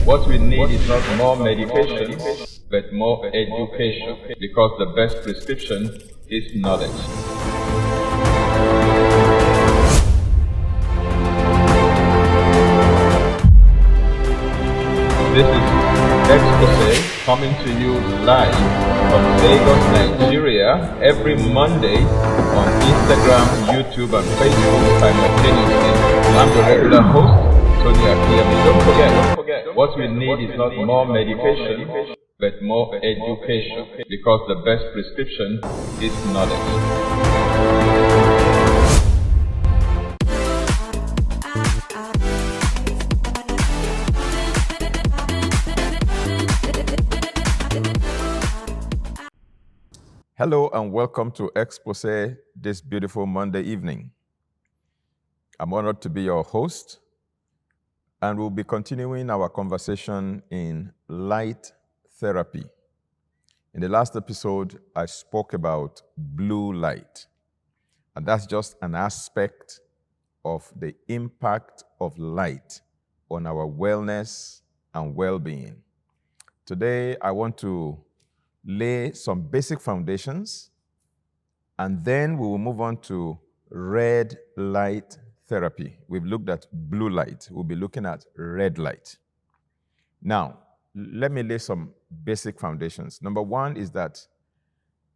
What we need is not more medication, but more education, because the best prescription is knowledge. This is Exposé coming to you live from Lagos, Nigeria, every Monday on Instagram, YouTube, and Facebook simultaneously. I'm the regular host, Tony Akinyemi. Don't forget, what we need is not more medication, but more education, because the best prescription is knowledge. Hello and welcome to Exposé this beautiful Monday evening. I'm honored to be your host, and we'll be continuing our conversation in light therapy. In the last episode, I spoke about blue light, and that's just an aspect of the impact of light on our wellness and well-being. Today, I want to lay some basic foundations, and then we will move on to red light therapy. We've looked at blue light. We'll be looking at red light. Now, let me lay some basic foundations. Number one is that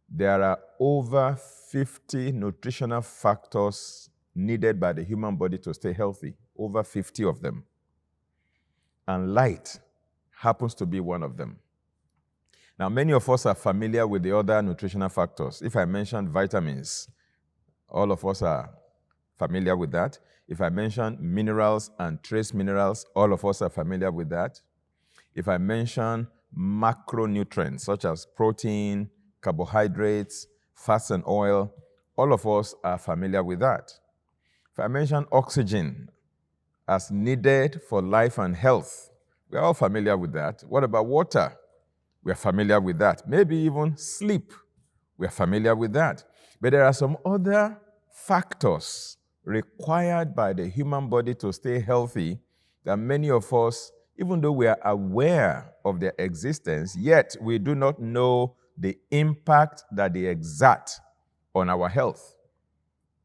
there are over 50 nutritional factors needed by the human body to stay healthy, over 50 of them. And light happens to be one of them. Now, many of us are familiar with the other nutritional factors. If I mention vitamins, all of us are familiar with that. If I mention minerals and trace minerals, all of us are familiar with that. If I mention macronutrients, such as protein, carbohydrates, fats, and oil, all of us are familiar with that. If I mention oxygen as needed for life and health, we're all familiar with that. What about water? We are familiar with that. Maybe even sleep. We are familiar with that. But there are some other factors required by the human body to stay healthy that many of us, even though we are aware of their existence, yet we do not know the impact that they exert on our health.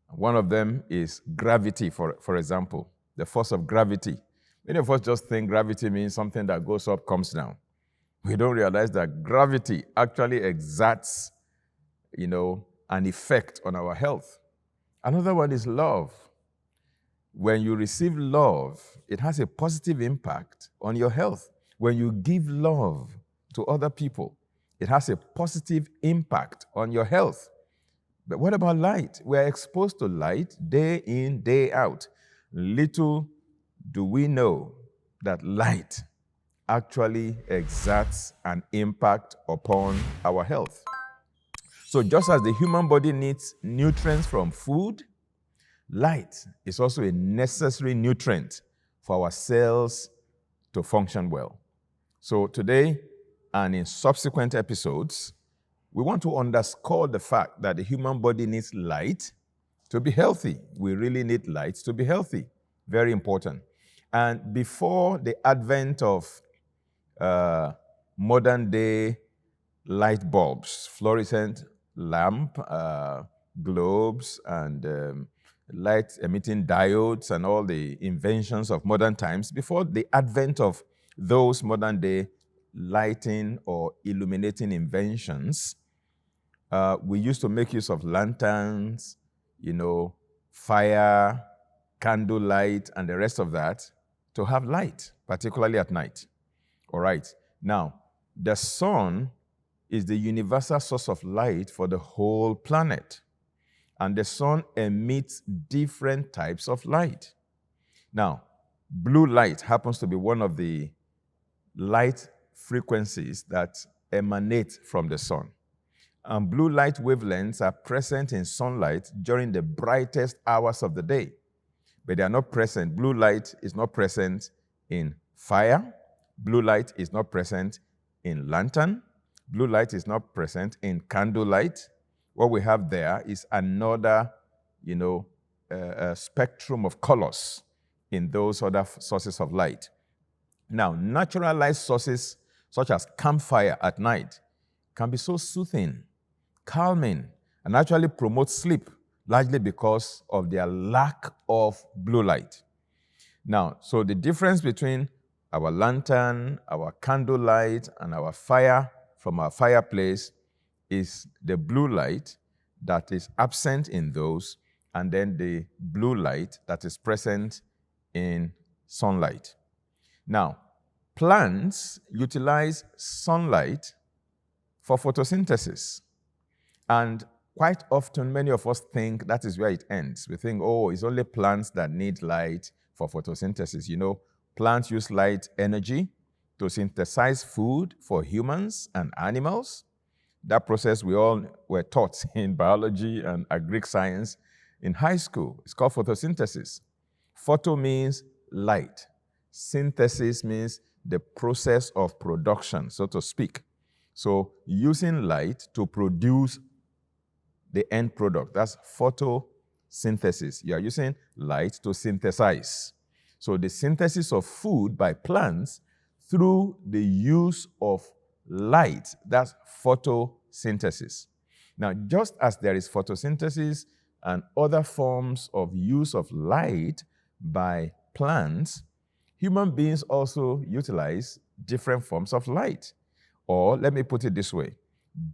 One of them is gravity, for example, the force of gravity. Many of us just think gravity means something that goes up, comes down. We don't realize that gravity actually exerts, an effect on our health. Another one is love. When you receive love, it has a positive impact on your health. When you give love to other people, it has a positive impact on your health. But what about light? We're exposed to light day in, day out. Little do we know that light actually exerts an impact upon our health. So just as the human body needs nutrients from food, light is also a necessary nutrient for our cells to function well. So today and in subsequent episodes, we want to underscore the fact that the human body needs light to be healthy. We really need light to be healthy. Very important. And before the advent of modern day light bulbs, fluorescent lamp, globes, and light emitting diodes, and all the inventions of modern times, before the advent of those modern day lighting or illuminating inventions, we used to make use of lanterns, fire, candle light, and the rest of that to have light, particularly at night. All right. Now, the sun is the universal source of light for the whole planet. And the sun emits different types of light. Now, blue light happens to be one of the light frequencies that emanate from the sun. And blue light wavelengths are present in sunlight during the brightest hours of the day. But they are not present. Blue light is not present in fire. Blue light is not present in lantern. Blue light is not present in candle light. What we have there is another, spectrum of colors in those other sources of light. Now, natural light sources such as campfire at night can be so soothing, calming, and actually promote sleep, largely because of their lack of blue light. Now, so the difference between our lantern, our candle light, and our fire from our fireplace is the blue light that is absent in those, and then the blue light that is present in sunlight. Now, plants utilize sunlight for photosynthesis. And quite often, many of us think that is where it ends. We think, oh, it's only plants that need light for photosynthesis. You know, plants use light energy to synthesize food for humans and animals. That process we all were taught in biology and agric science in high school. It's called photosynthesis. Photo means light. Synthesis means the process of production, so to speak. So using light to produce the end product, that's photosynthesis. You are using light to synthesize. So the synthesis of food by plants through the use of light, that's photosynthesis. Now, just as there is photosynthesis and other forms of use of light by plants, human beings also utilize different forms of light. Or let me put it this way,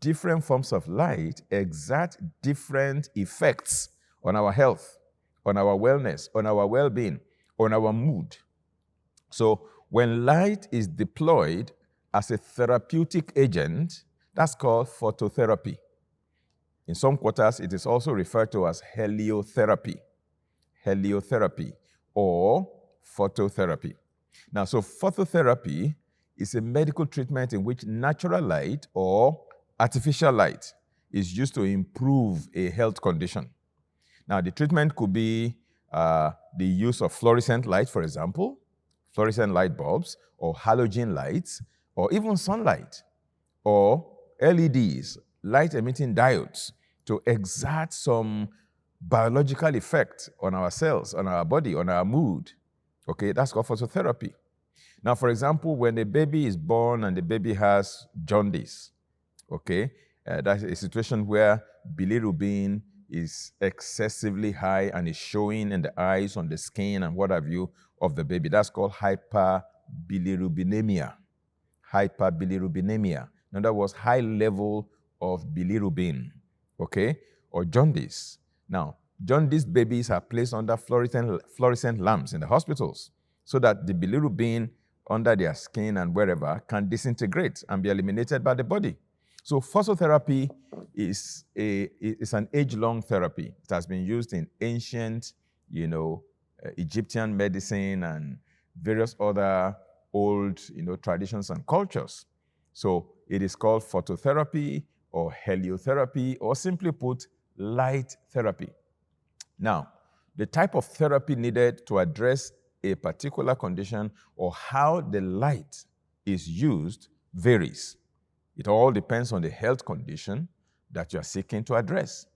different forms of light exert different effects on our health, on our wellness, on our well-being, on our mood. So when light is deployed as a therapeutic agent, that's called phototherapy. In some quarters, it is also referred to as heliotherapy or phototherapy. Now, so phototherapy is a medical treatment in which natural light or artificial light is used to improve a health condition. Now, the treatment could be the use of fluorescent light, for example, fluorescent light bulbs, or halogen lights, or even sunlight, or LEDs, light-emitting diodes, to exert some biological effect on our cells, on our body, on our mood. Okay, that's called phototherapy. Now, for example, when a baby is born and the baby has jaundice, okay, that's a situation where bilirubin is excessively high and is showing in the eyes, on the skin, and what have you of the baby. That's called hyperbilirubinemia. Hyperbilirubinemia. In other words, high level of bilirubin, okay, or jaundice. Now, jaundice babies are placed under fluorescent lamps in the hospitals so that the bilirubin under their skin and wherever can disintegrate and be eliminated by the body. So phototherapy is an age-long therapy. It has been used in ancient, Egyptian medicine and various other old, traditions and cultures. So it is called phototherapy or heliotherapy, or simply put, light therapy. Now, the type of therapy needed to address a particular condition or how the light is used varies. It all depends on the health condition that you are seeking to address.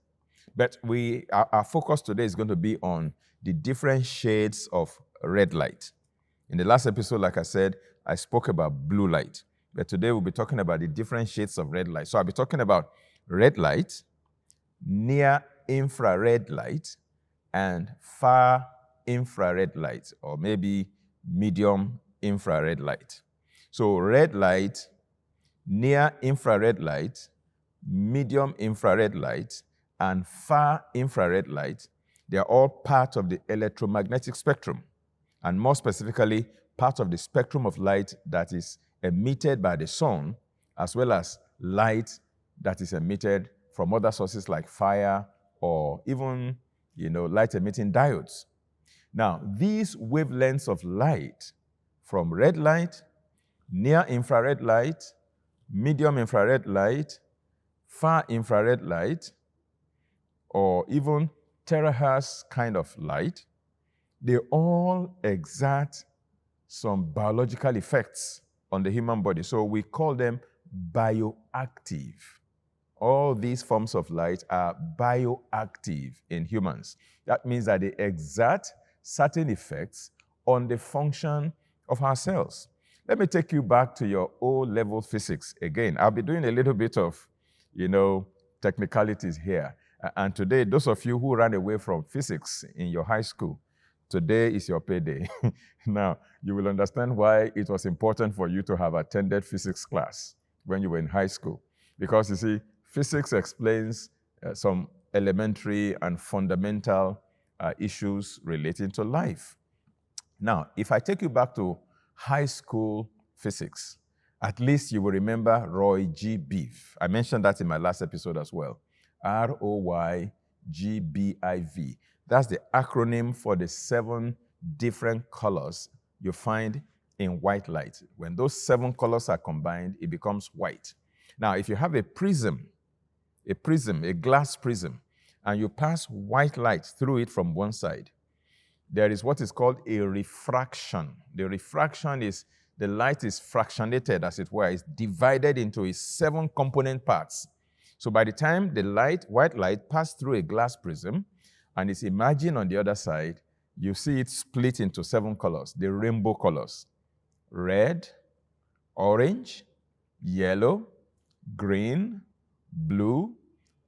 But our focus today is going to be on the different shades of red light. In the last episode, like I said, I spoke about blue light. But today we'll be talking about the different shades of red light. So I'll be talking about red light, near infrared light, and far infrared light, or maybe medium infrared light. So red light, near infrared light, medium infrared light, and far infrared light, they are all part of the electromagnetic spectrum, and more specifically, part of the spectrum of light that is emitted by the sun, as well as light that is emitted from other sources like fire or even, light-emitting diodes. Now, these wavelengths of light, from red light, near infrared light, medium infrared light, far infrared light, or even terahertz kind of light, they all exert some biological effects on the human body. So we call them bioactive. All these forms of light are bioactive in humans. That means that they exert certain effects on the function of our cells. Let me take you back to your O-level physics. Again, I'll be doing a little bit of, technicalities here. And today, those of you who ran away from physics in your high school, today is your payday. Now, you will understand why it was important for you to have attended physics class when you were in high school. Because you see, physics explains some elementary and fundamental issues relating to life. Now, if I take you back to high school physics, at least you will remember Roy G. Biv. I mentioned that in my last episode as well. ROYGBIV. That's the acronym for the 7 different colors you find in white light. When those 7 colors are combined, it becomes white. Now, if you have a glass prism, and you pass white light through it from one side, there is what is called a refraction. The refraction is the light is fractionated, as it were. It's divided into its 7 component parts. So by the time the white light passed through a glass prism and is emerging on the other side, you see it split into 7 colors, the rainbow colors: red, orange, yellow, green, blue,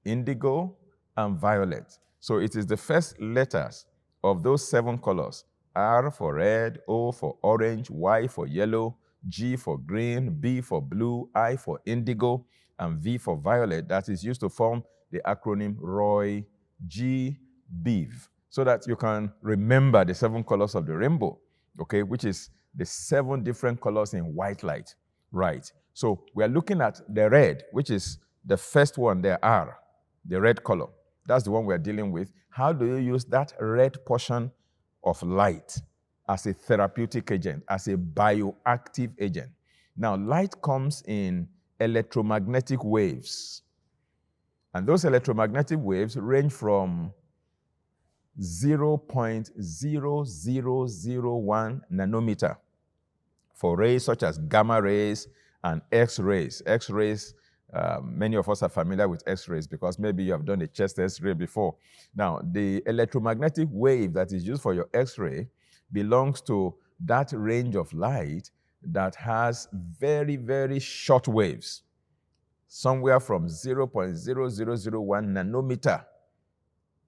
indigo, and violet. So it is the first letters of those 7 colors: R for red, O for orange, Y for yellow, G for green, B for blue, I for indigo, and V for violet, that is used to form the acronym Roy G. Biv, so that you can remember the 7 colors of the rainbow, okay, which is the 7 different colors in white light. Right. So we are looking at the red, which is the first one there, R, the red color. That's the one we are dealing with. How do you use that red portion of light as a therapeutic agent, as a bioactive agent? Now, light comes in electromagnetic waves. And those electromagnetic waves range from 0.0001 nanometer for rays such as gamma rays and X-rays. X-rays, many of us are familiar with X-rays because maybe you have done a chest X-ray before. Now, the electromagnetic wave that is used for your X-ray belongs to that range of light that has very, very short waves, somewhere from 0.0001 nanometer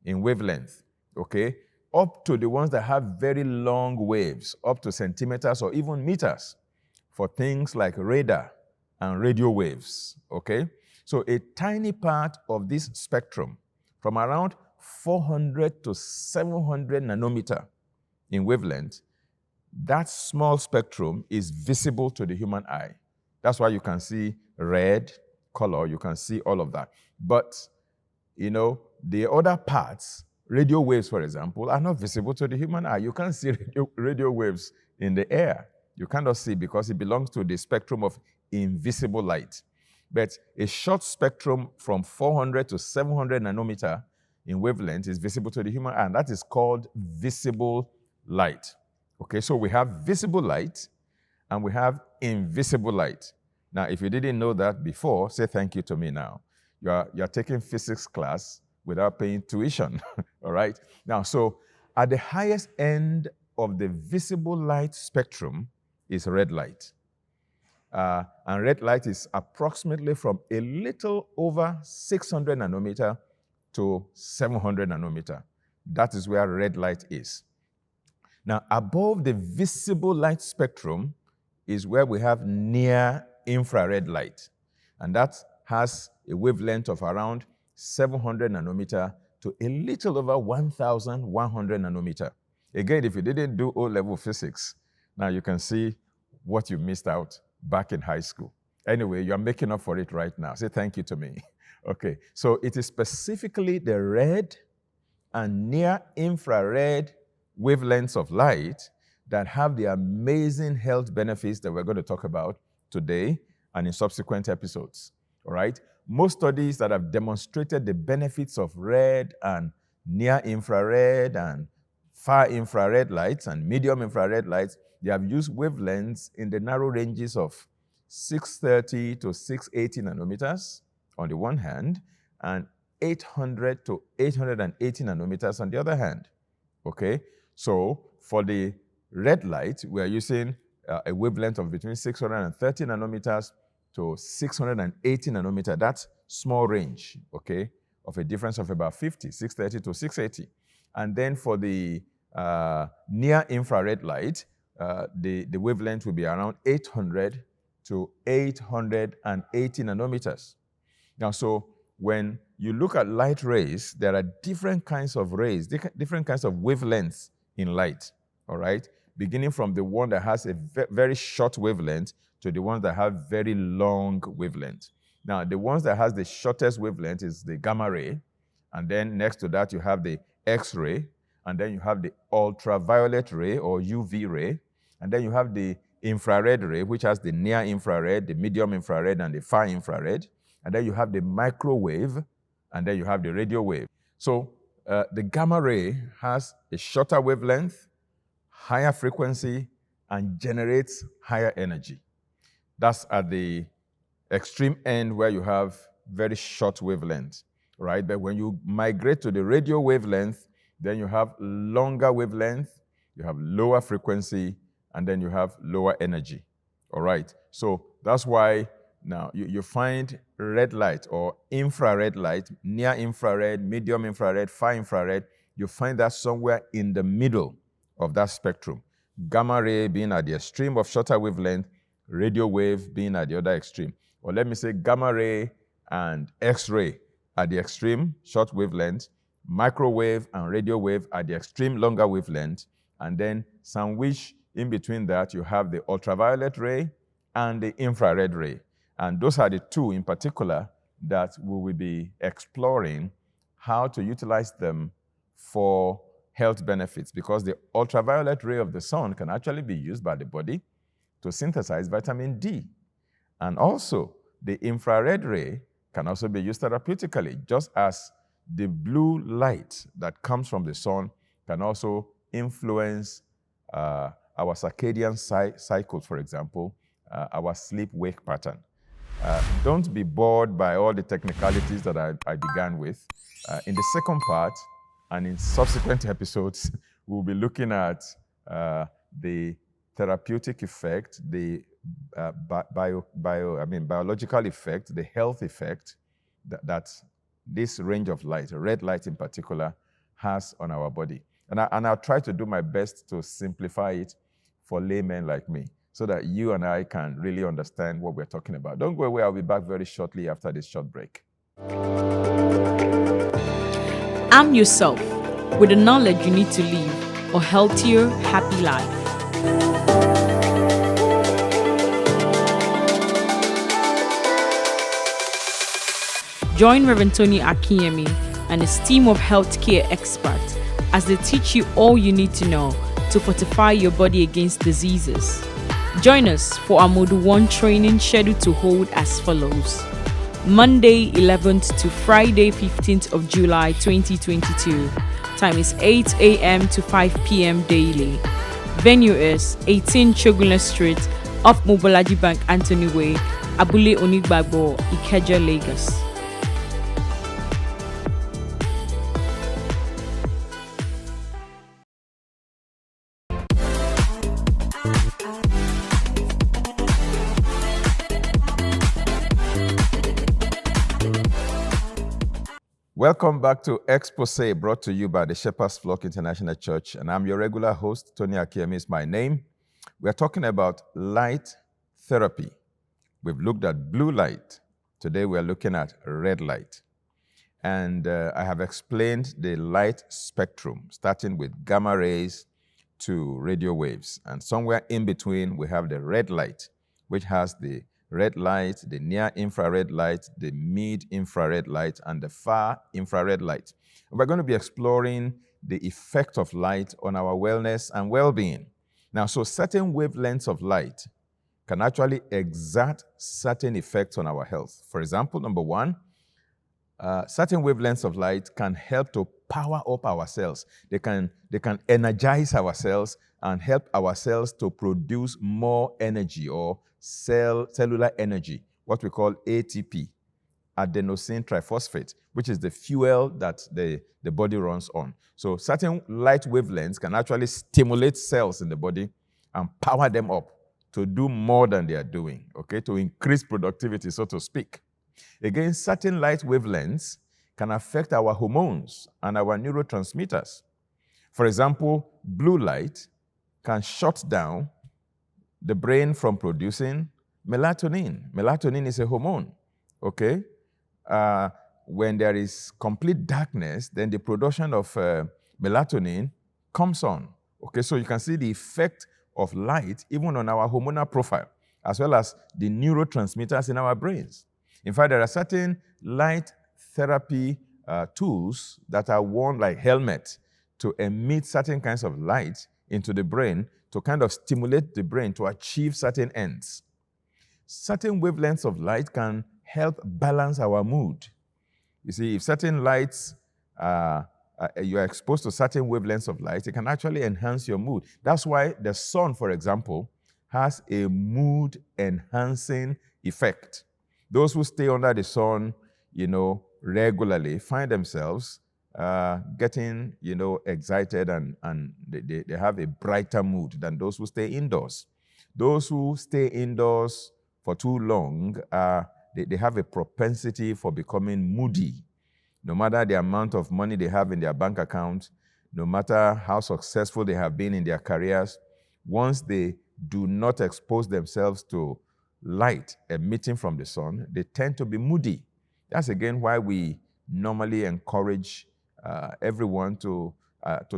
in wavelength, okay, up to the ones that have very long waves, up to centimeters or even meters, for things like radar and radio waves, okay? So a tiny part of this spectrum, from around 400 to 700 nanometer in wavelength, that small spectrum is visible to the human eye. That's why you can see red color, you can see all of that. But, the other parts, radio waves, for example, are not visible to the human eye. You can't see radio waves in the air. You cannot see because it belongs to the spectrum of invisible light. But a short spectrum from 400 to 700 nanometer in wavelength is visible to the human eye, and that is called visible light. Okay, so we have visible light and we have invisible light. Now, if you didn't know that before, say thank you to me now. You're taking physics class without paying tuition, all right? Now, so at the highest end of the visible light spectrum is red light. And red light is approximately from a little over 600 nanometer to 700 nanometer. That is where red light is. Now, above the visible light spectrum is where we have near infrared light. And that has a wavelength of around 700 nanometer to a little over 1,100 nanometer. Again, if you didn't do O-level physics, now you can see what you missed out back in high school. Anyway, you're making up for it right now. Say thank you to me. Okay, so it is specifically the red and near infrared wavelengths of light that have the amazing health benefits that we're going to talk about today and in subsequent episodes. All right? Most studies that have demonstrated the benefits of red and near infrared and far infrared lights and medium infrared lights, they have used wavelengths in the narrow ranges of 630 to 680 nanometers on the one hand, and 800 to 880 nanometers on the other hand. Okay? So for the red light, we are using a wavelength of between 630 nanometers to 680 nanometers. That's small range, okay, of a difference of about 50, 630 to 680. And then for the near infrared light, the wavelength will be around 800 to 880 nanometers. Now, so when you look at light rays, there are different kinds of rays, different kinds of wavelengths in light, all right? Beginning from the one that has a very short wavelength to the ones that have very long wavelength. Now, the ones that has the shortest wavelength is the gamma ray, and then next to that you have the X-ray, and then you have the ultraviolet ray or UV ray, and then you have the infrared ray, which has the near infrared, the medium infrared, and the far infrared, and then you have the microwave, and then you have the radio wave. So the gamma ray has a shorter wavelength, higher frequency, and generates higher energy. That's at the extreme end where you have very short wavelength, right? But when you migrate to the radio wavelength, then you have longer wavelength, you have lower frequency, and then you have lower energy, all right? So that's why now you find red light or infrared light, near infrared, medium infrared, far infrared, you find that somewhere in the middle of that spectrum. Gamma ray being at the extreme of shorter wavelength, radio wave being at the other extreme. Or let me say gamma ray and X-ray at the extreme, short wavelength, microwave and radio wave at the extreme, longer wavelength, and then sandwich in between that, you have the ultraviolet ray and the infrared ray. And those are the two in particular that we will be exploring how to utilize them for health benefits, because the ultraviolet ray of the sun can actually be used by the body to synthesize vitamin D. And also, the infrared ray can also be used therapeutically, just as the blue light that comes from the sun can also influence our circadian cycle, for example, our sleep-wake pattern. Don't be bored by all the technicalities that I began with. In the second part and in subsequent episodes, we'll be looking at the therapeutic effect, the biological effect, the health effect that this range of light, red light in particular, has on our body. And I'll try to do my best to simplify it for laymen like me, so that you and I can really understand what we're talking about. Don't go away, I'll be back very shortly after this short break. Arm yourself with the knowledge you need to live a healthier, happy life. Join Rev Tony Akinyemi and his team of healthcare experts as they teach you all you need to know to fortify your body against diseases. Join us for our Module 1 training scheduled to hold as follows. Monday 11th to Friday 15th of July 2022. Time is 8 a.m. to 5 p.m. daily. Venue is 18 Chogula Street off Mobolaji Bank Anthony Way, Abule Onigbagbo, Ikeja, Lagos. Welcome back to Exposé, brought to you by the Shepherd's Flock International Church, and I'm your regular host, Tony Akinyemi is my name. We're talking about light therapy. We've looked at blue light. Today we're looking at red light. And I have explained the light spectrum, starting with gamma rays to radio waves. And somewhere in between, we have the red light, which has the red light, the near infrared light, the mid infrared light, and the far infrared light. And we're going to be exploring the effect of light on our wellness and well-being. Now, so certain wavelengths of light can actually exert certain effects on our health. For example, number one, certain wavelengths of light can help to power up our cells. They can energize our cells and help our cells to produce more energy or cellular energy, what we call ATP, adenosine triphosphate, which is the fuel that the body runs on. So certain light wavelengths can actually stimulate cells in the body and power them up to do more than they are doing, okay, to increase productivity, so to speak. Again, certain light wavelengths can affect our hormones and our neurotransmitters. For example, blue light can shut down the brain from producing melatonin. Melatonin is a hormone, okay? When there is complete darkness, then the production of melatonin comes on, okay? So you can see the effect of light even on our hormonal profile, as well as the neurotransmitters in our brains. In fact, there are certain light therapy tools that are worn like helmets to emit certain kinds of light into the brain to kind of stimulate the brain to achieve certain ends. Certain wavelengths of light can help balance our mood. You see, if certain lights, you are exposed to certain wavelengths of light, it can actually enhance your mood. That's why the sun, for example, has a mood-enhancing effect. Those who stay under the sun, regularly find themselves getting, excited and they have a brighter mood than those who stay indoors. Those who stay indoors for too long, they have a propensity for becoming moody. No matter the amount of money they have in their bank account, no matter how successful they have been in their careers, once they do not expose themselves to light emitting from the sun, they tend to be moody. That's again why we normally encourage everyone to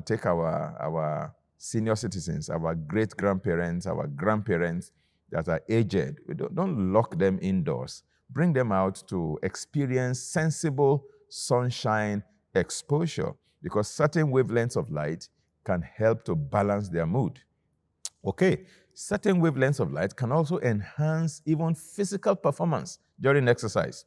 take our senior citizens, our great-grandparents, our grandparents that are aged. We don't lock them indoors. Bring them out to experience sensible sunshine exposure, because certain wavelengths of light can help to balance their mood. Okay, certain wavelengths of light can also enhance even physical performance during exercise.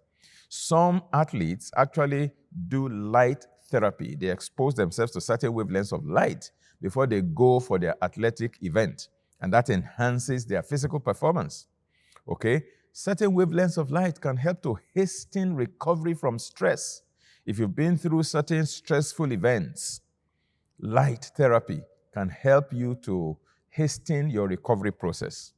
Some athletes actually do light therapy. They expose themselves to certain wavelengths of light before they go for their athletic event, and that enhances their physical performance. Okay? Certain wavelengths of light can help to hasten recovery from stress. If you've been through certain stressful events, light therapy can help you to hasten your recovery process.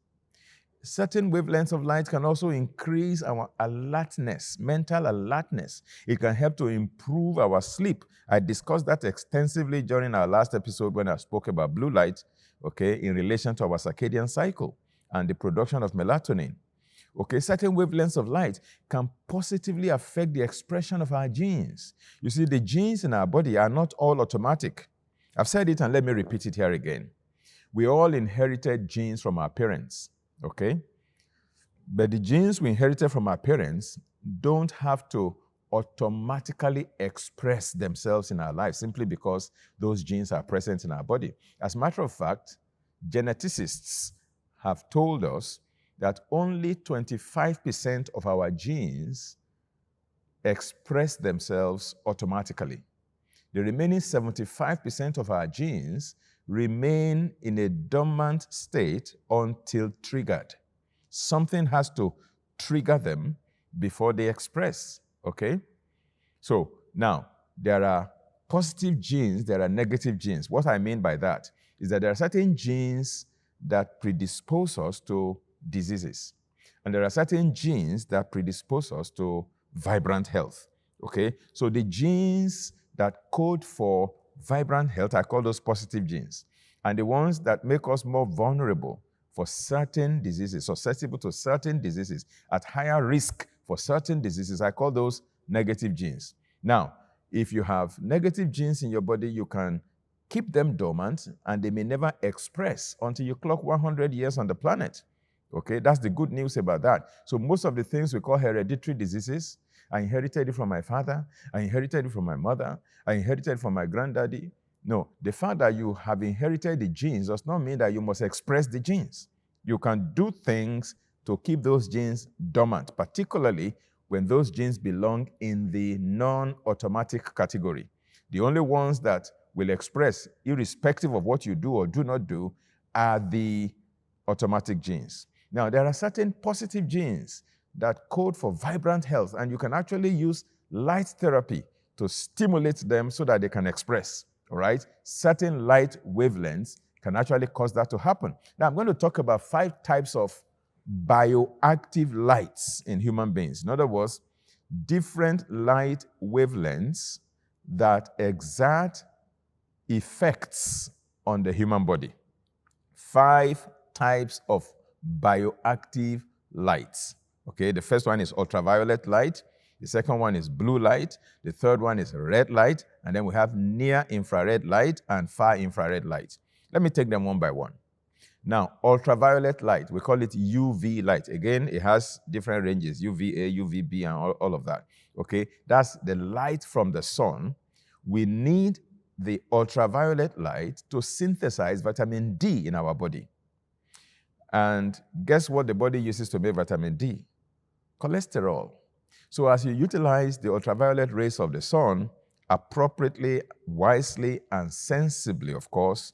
Certain wavelengths of light can also increase our alertness, mental alertness. It can help to improve our sleep. I discussed that extensively during our last episode when I spoke about blue light, okay, in relation to our circadian cycle and the production of melatonin. Okay, certain wavelengths of light can positively affect the expression of our genes. You see, the genes in our body are not all automatic. I've said it and let me repeat it here again. We all inherited genes from our parents, okay? But the genes we inherited from our parents don't have to automatically express themselves in our lives simply because those genes are present in our body. As a matter of fact, geneticists have told us that only 25% of our genes express themselves automatically. The remaining 75% of our genes remain in a dormant state until triggered. Something has to trigger them before they express, okay? So now, there are positive genes, there are negative genes. What I mean by that is that there are certain genes that predispose us to diseases. And there are certain genes that predispose us to vibrant health, okay? So the genes that code for vibrant health, I call those positive genes. And the ones that make us more vulnerable for certain diseases, susceptible to certain diseases, at higher risk for certain diseases, I call those negative genes. Now, if you have negative genes in your body, you can keep them dormant and they may never express until you clock 100 years on the planet. Okay, that's the good news about that. So most of the things we call hereditary diseases, I inherited it from my father, I inherited it from my mother, I inherited it from my granddaddy. No, the fact that you have inherited the genes does not mean that you must express the genes. You can do things to keep those genes dormant, particularly when those genes belong in the non-automatic category. The only ones that will express, irrespective of what you do or do not do, are the automatic genes. Now, there are certain positive genes that code for vibrant health, and you can actually use light therapy to stimulate them so that they can express, all right? Certain light wavelengths can actually cause that to happen. Now, I'm going to talk about 5 types of bioactive lights in human beings. In other words, different light wavelengths that exert effects on the human body. 5 types of bioactive lights. Okay, the first one is ultraviolet light. The second one is blue light. The third one is red light. And then we have near-infrared light and far-infrared light. Let me take them one by one. Now, ultraviolet light, we call it UV light. Again, it has different ranges, UVA, UVB, and all of that. Okay, that's the light from the sun. We need the ultraviolet light to synthesize vitamin D in our body. And guess what the body uses to make vitamin D? Cholesterol. So as you utilize the ultraviolet rays of the sun appropriately, wisely, and sensibly, of course,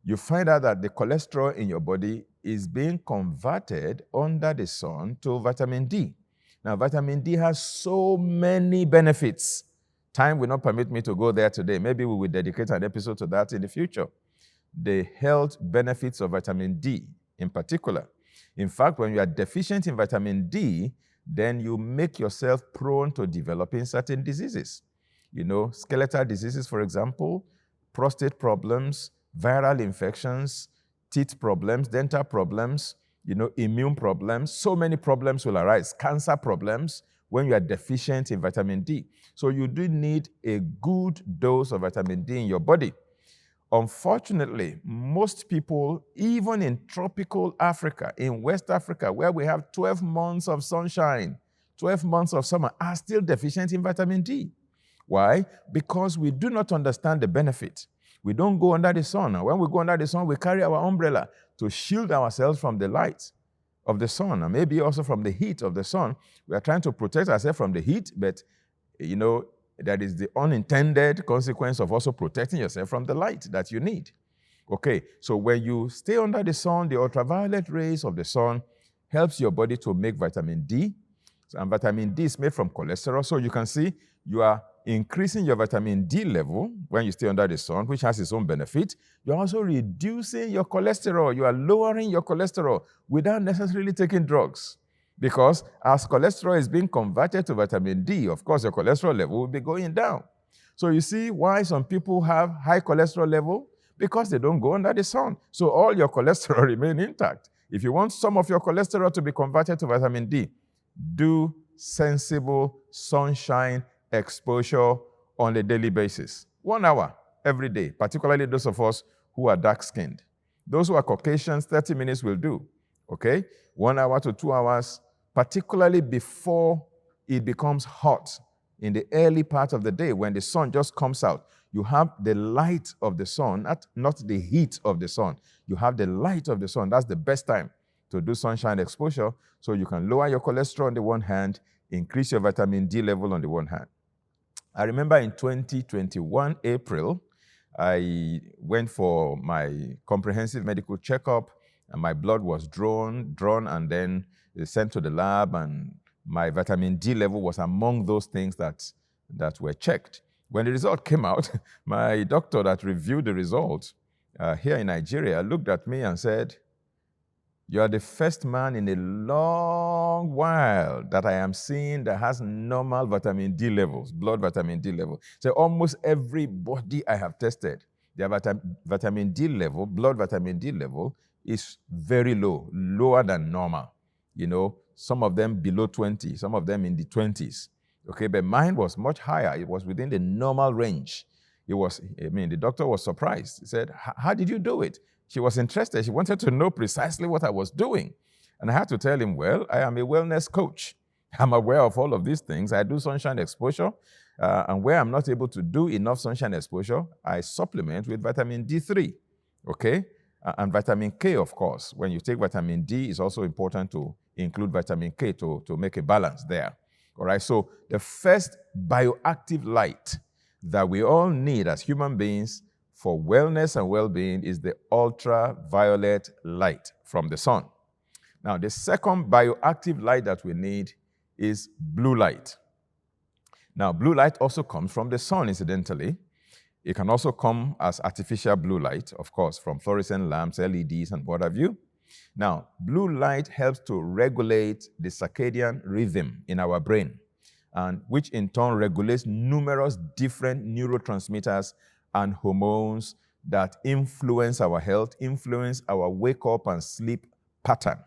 you find out that the cholesterol in your body is being converted under the sun to vitamin D. Now, vitamin D has so many benefits. Time will not permit me to go there today. Maybe we will dedicate an episode to that in the future. The health benefits of vitamin D in particular. In fact, when you are deficient in vitamin D, then you make yourself prone to developing certain diseases. You know, skeletal diseases, for example, prostate problems, viral infections, teeth problems, dental problems, you know, immune problems. So many problems will arise. Cancer problems when you are deficient in vitamin D. So you do need a good dose of vitamin D in your body. Unfortunately, most people, even in tropical Africa, in West Africa, where we have 12 months of sunshine, 12 months of summer, are still deficient in vitamin D. Why? Because we do not understand the benefit. We don't go under the sun. And when we go under the sun, we carry our umbrella to shield ourselves from the light of the sun, and maybe also from the heat of the sun. We are trying to protect ourselves from the heat, but, you know, that is the unintended consequence of also protecting yourself from the light that you need. Okay, so when you stay under the sun, the ultraviolet rays of the sun helps your body to make vitamin D. And vitamin D is made from cholesterol. So you can see you are increasing your vitamin D level when you stay under the sun, which has its own benefit. You're also reducing your cholesterol. You are lowering your cholesterol without necessarily taking drugs. Because as cholesterol is being converted to vitamin D, of course, your cholesterol level will be going down. So you see why some people have high cholesterol level? Because they don't go under the sun. So all your cholesterol remain intact. If you want some of your cholesterol to be converted to vitamin D, do sensible sunshine exposure on a daily basis. 1 hour every day, particularly those of us who are dark-skinned. Those who are Caucasians, 30 minutes will do, okay? 1 hour to 2 hours, particularly before it becomes hot in the early part of the day when the sun just comes out. You have the light of the sun, not the heat of the sun. You have the light of the sun. That's the best time to do sunshine exposure, so you can lower your cholesterol on the one hand, increase your vitamin D level on the one hand. I remember in 2021, April, I went for my comprehensive medical checkup, and my blood was drawn, and then sent to the lab, and my vitamin D level was among those things that were checked. When the result came out, my doctor that reviewed the result here in Nigeria looked at me and said, "You are the first man in a long while that I am seeing that has normal vitamin D levels, blood vitamin D level." So almost everybody I have tested, their vitamin D level, blood vitamin D level, is very low, lower than normal. You know, some of them below 20, some of them in the 20s. Okay, but mine was much higher. It was within the normal range. The doctor was surprised. He said, "How did you do it?" She was interested. She wanted to know precisely what I was doing. And I had to tell him, well, I am a wellness coach. I'm aware of all of these things. I do sunshine exposure. And where I'm not able to do enough sunshine exposure, I supplement with vitamin D3, okay? And vitamin K, of course. When you take vitamin D, it's also important to include vitamin K to make a balance there, all right? So the first bioactive light that we all need as human beings for wellness and well-being is the ultraviolet light from the sun. Now, the second bioactive light that we need is blue light. Now, blue light also comes from the sun, incidentally. It can also come as artificial blue light, of course, from fluorescent lamps, LEDs, and what have you. Now, blue light helps to regulate the circadian rhythm in our brain, and which in turn regulates numerous different neurotransmitters and hormones that influence our health, influence our wake up and sleep pattern.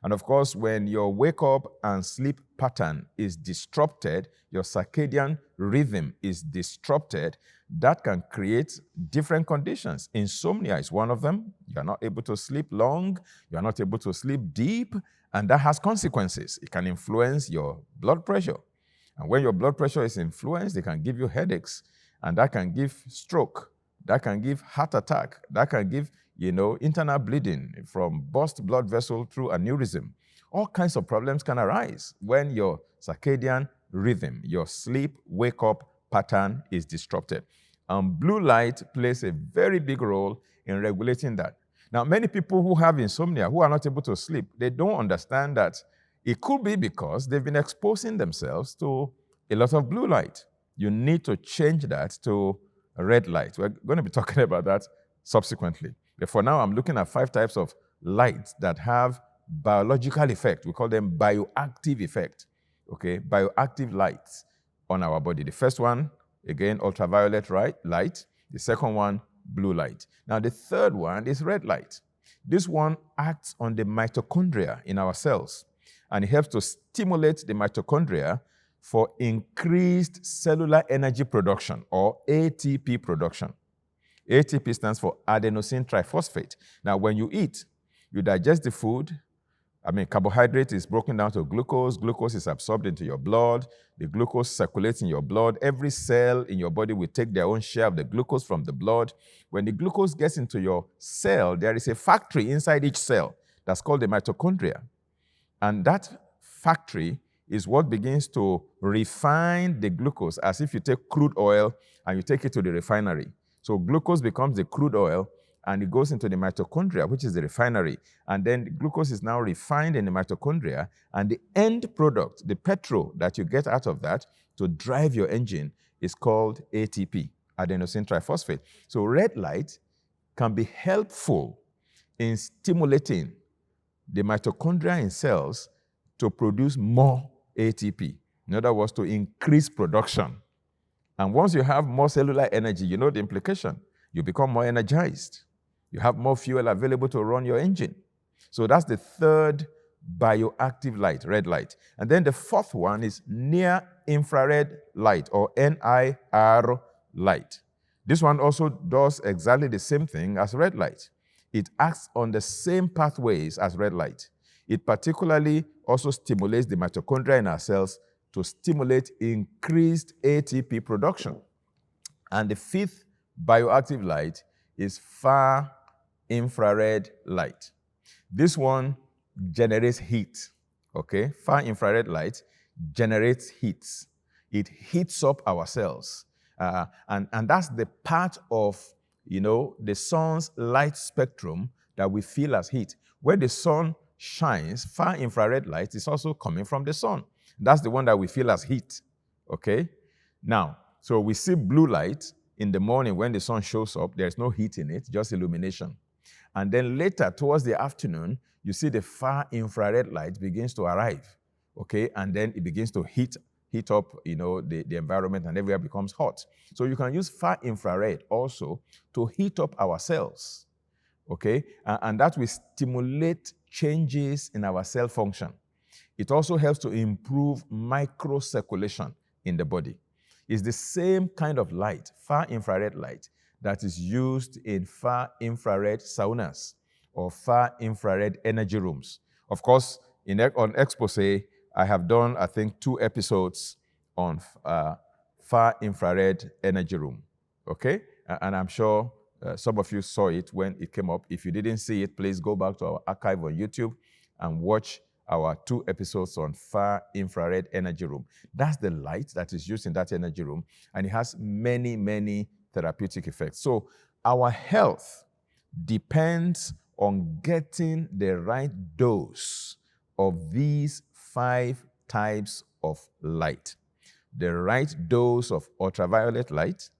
And of course, when your wake up and sleep pattern is disrupted, your circadian rhythm is disrupted, that can create different conditions. Insomnia is one of them. You're not able to sleep long, you're not able to sleep deep, and that has consequences. It can influence your blood pressure. And when your blood pressure is influenced, it can give you headaches, and that can give stroke, that can give heart attack, that can give internal bleeding from burst blood vessel through aneurysm. All kinds of problems can arise when your circadian rhythm, your sleep wake up pattern is disrupted. Blue light plays a very big role in regulating that. Now, many people who have insomnia, who are not able to sleep, they don't understand that it could be because they've been exposing themselves to a lot of blue light. You need to change that to red light. We're going to be talking about that subsequently. But for now, I'm looking at 5 types of light that have biological effect. We call them bioactive effect, okay? Bioactive lights on our body. The first one, again, ultraviolet light. The second one, blue light. Now, the third one is red light. This one acts on the mitochondria in our cells, and it helps to stimulate the mitochondria for increased cellular energy production, or ATP production. ATP stands for adenosine triphosphate. Now, when you eat, you digest the food. Carbohydrate is broken down to glucose. Glucose is absorbed into your blood. The glucose circulates in your blood. Every cell in your body will take their own share of the glucose from the blood. When the glucose gets into your cell, there is a factory inside each cell that's called the mitochondria. And that factory is what begins to refine the glucose, as if you take crude oil and you take it to the refinery. So glucose becomes the crude oil, and it goes into the mitochondria, which is the refinery. And then the glucose is now refined in the mitochondria, and the end product, the petrol that you get out of that to drive your engine, is called ATP, adenosine triphosphate. So red light can be helpful in stimulating the mitochondria in cells to produce more ATP. In other words, to increase production. And once you have more cellular energy, you know the implication. You become more energized. You have more fuel available to run your engine. So that's the third bioactive light, red light. And then the fourth one is near infrared light, or NIR light. This one also does exactly the same thing as red light. It acts on the same pathways as red light. It particularly also stimulates the mitochondria in our cells to stimulate increased ATP production. And the fifth bioactive light is far infrared light. This one generates heat, okay? Far infrared light generates heat. It heats up our cells. And that's the part of, the sun's light spectrum that we feel as heat. When the sun shines, far infrared light is also coming from the sun. That's the one that we feel as heat, okay? Now, so we see blue light in the morning when the sun shows up. There's no heat in it, just illumination. And then later, towards the afternoon, you see the far infrared light begins to arrive, okay? And then it begins to heat up, the environment, and everywhere becomes hot. So you can use far infrared also to heat up our cells, okay? And that will stimulate changes in our cell function. It also helps to improve microcirculation in the body. It's the same kind of light, far infrared light, that is used in far infrared saunas or far infrared energy rooms. Of course, on Exposé, I have done, I think, 2 episodes on far infrared energy room, okay? And I'm sure some of you saw it when it came up. If you didn't see it, please go back to our archive on YouTube and watch our 2 episodes on far infrared energy room. That's the light that is used in that energy room, and it has many, many therapeutic effects. So our health depends on getting the right dose of these 5 types of light. The right dose of ultraviolet light,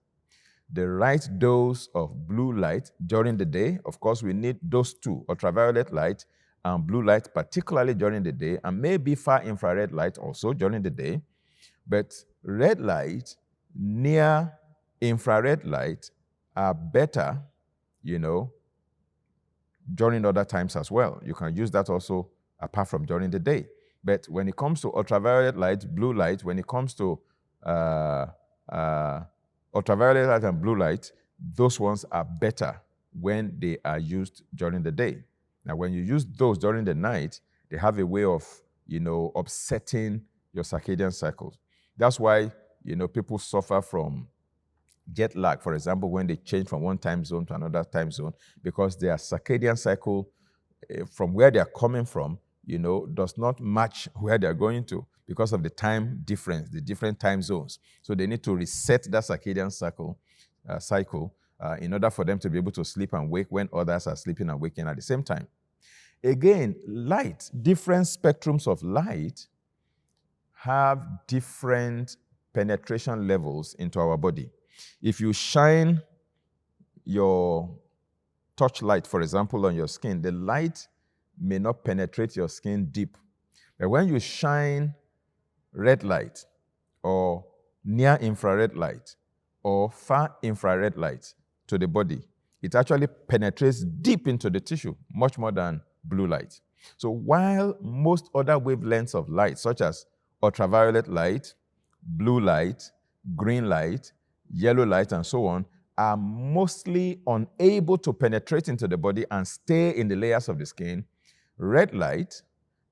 the right dose of blue light during the day. Of course, we need those two, ultraviolet light and blue light, particularly during the day, and maybe far infrared light also during the day. But red light, near infrared light are better, during other times as well. You can use that also apart from during the day. But when it comes to ultraviolet light, blue light, when it comes to ultraviolet light and blue light, those ones are better when they are used during the day. Now, when you use those during the night, they have a way of, upsetting your circadian cycles. That's why, people suffer from jet lag, for example, when they change from one time zone to another time zone, because their circadian cycle, from where they are coming from, does not match where they're going to because of the time difference, the different time zones. So they need to reset that circadian cycle in order for them to be able to sleep and wake when others are sleeping and waking at the same time. Again, light, different spectrums of light have different penetration levels into our body. If you shine your torchlight, for example, on your skin, the light may not penetrate your skin deep. But when you shine red light or near infrared light or far infrared light to the body, it actually penetrates deep into the tissue, much more than blue light. So while most other wavelengths of light, such as ultraviolet light, blue light, green light, yellow light, and so on, are mostly unable to penetrate into the body and stay in the layers of the skin, red light,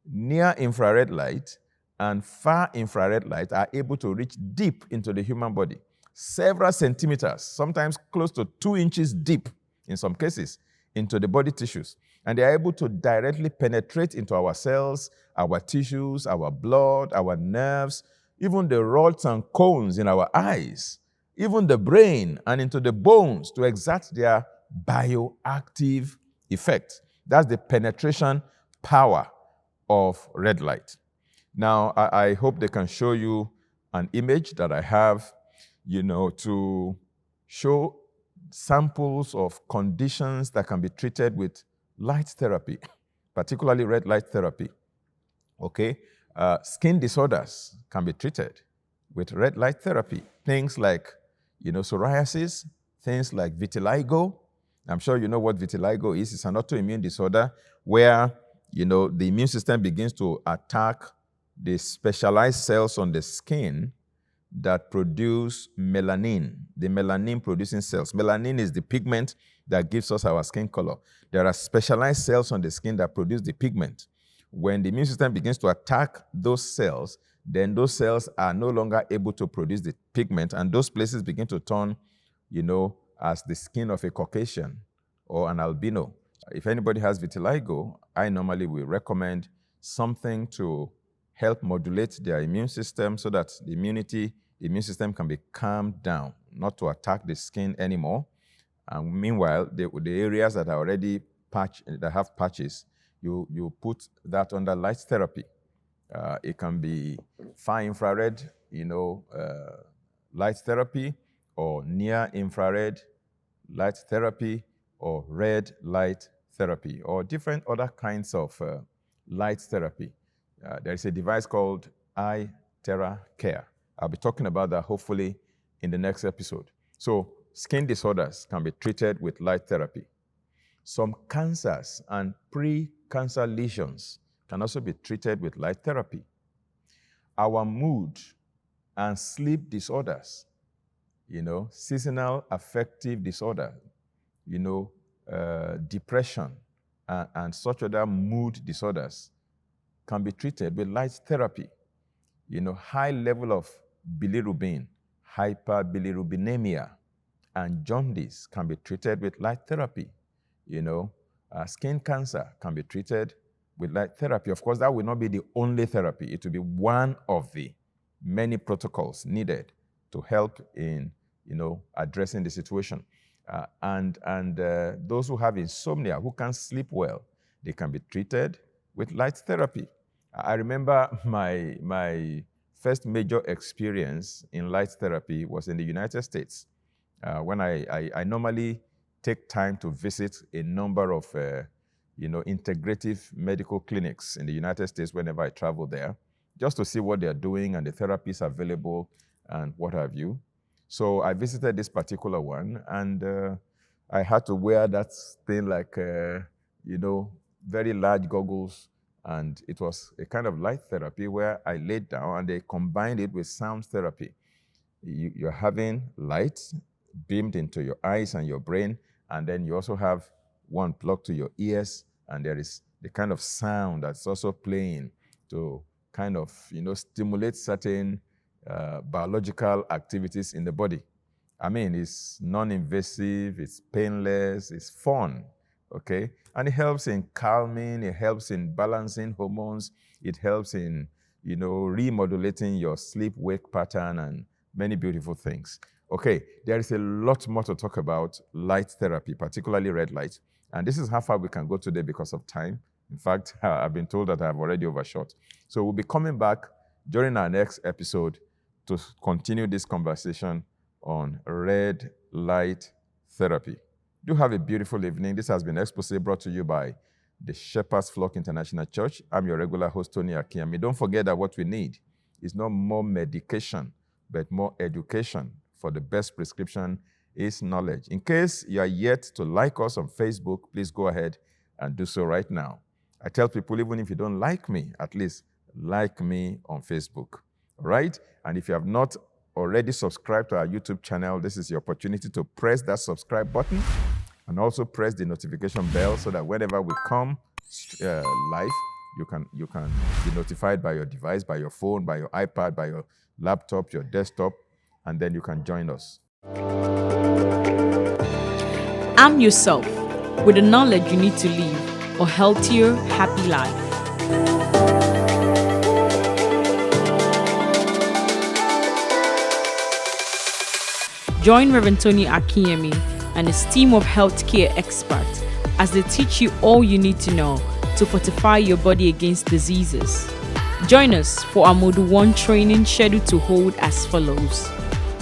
near infrared light, and far infrared light are able to reach deep into the human body, several centimeters, sometimes close to 2 inches deep in some cases, into the body tissues. And they are able to directly penetrate into our cells, our tissues, our blood, our nerves, even the rods and cones in our eyes, even the brain and into the bones to exert their bioactive effect. That's the penetration power of red light. Now, I hope they can show you an image that I have, to show samples of conditions that can be treated with light therapy, particularly red light therapy. Okay? Skin disorders can be treated with red light therapy. Things like, psoriasis, things like vitiligo. I'm sure you know what vitiligo is. It's an autoimmune disorder where, the immune system begins to attack the specialized cells on the skin that produce melanin, the melanin-producing cells. Melanin is the pigment that gives us our skin color. There are specialized cells on the skin that produce the pigment. When the immune system begins to attack those cells, then those cells are no longer able to produce the pigment, and those places begin to turn, as the skin of a Caucasian or an albino. If anybody has vitiligo, I normally will recommend something to help modulate their immune system so that the immune system can be calmed down, not to attack the skin anymore. And meanwhile, the areas that are already that have patches, you put that under light therapy. It can be far infrared, light therapy, or near infrared light therapy, or red light therapy, or different other kinds of light therapy. There is a device called iTerra-Care. I'll be talking about that hopefully in the next episode. So skin disorders can be treated with light therapy. Some cancers and pre-cancer lesions can also be treated with light therapy. Our mood and sleep disorders, seasonal affective disorder, depression and such other mood disorders can be treated with light therapy. High level of bilirubin, hyperbilirubinemia, and jaundice can be treated with light therapy. Skin cancer can be treated with light therapy. Of course, that will not be the only therapy. It will be one of the many protocols needed to help in, addressing the situation. And those who have insomnia, who can't sleep well, they can be treated with light therapy. I remember my first major experience in light therapy was in the United States. When I normally take time to visit a number of integrative medical clinics in the United States whenever I travel there, just to see what they're doing and the therapies available and what have you. So I visited this particular one, and I had to wear that thing like, very large goggles, and it was a kind of light therapy where I laid down and they combined it with sound therapy. You're having light beamed into your eyes and your brain, and then you also have one plugged to your ears, and there is the kind of sound that's also playing to kind of stimulate certain biological activities in the body. I mean, it's non-invasive, it's painless, it's fun, okay? And it helps in calming, it helps in balancing hormones, it helps in, remodulating your sleep-wake pattern and many beautiful things. Okay, there is a lot more to talk about light therapy, particularly red light. And this is how far we can go today because of time. In fact, I've been told that I've already overshot. So we'll be coming back during our next episode to continue this conversation on red light therapy. Do have a beautiful evening. This has been Exposé, brought to you by the Shepherd's Flock International Church. I'm your regular host, Tony Akinyemi. Don't forget that what we need is not more medication, but more education. For the best prescription is knowledge. In case you are yet to like us on Facebook, please go ahead and do so right now. I tell people, even if you don't like me, at least like me on Facebook, all right? And if you have not already subscribed to our YouTube channel, this is your opportunity to press that subscribe button and also press the notification bell so that whenever we come live, you can be notified by your device, by your phone, by your iPad, by your laptop, your desktop, and then you can join us. Arm yourself with the knowledge you need to live a healthier, happy life. Join Rev Tony Akinyemi and his team of healthcare experts as they teach you all you need to know to fortify your body against diseases. Join us for our Module 1 training scheduled to hold as follows.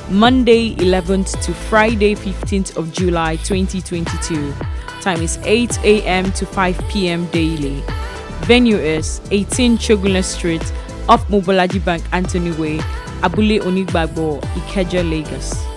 Monday 11th to Friday 15th of July 2022. Time is 8 a.m. to 5 p.m. daily. Venue is 18 Chogunle Street, off Mobolaji Bank Anthony Way, Abule Onigbagbo, Ikeja, Lagos.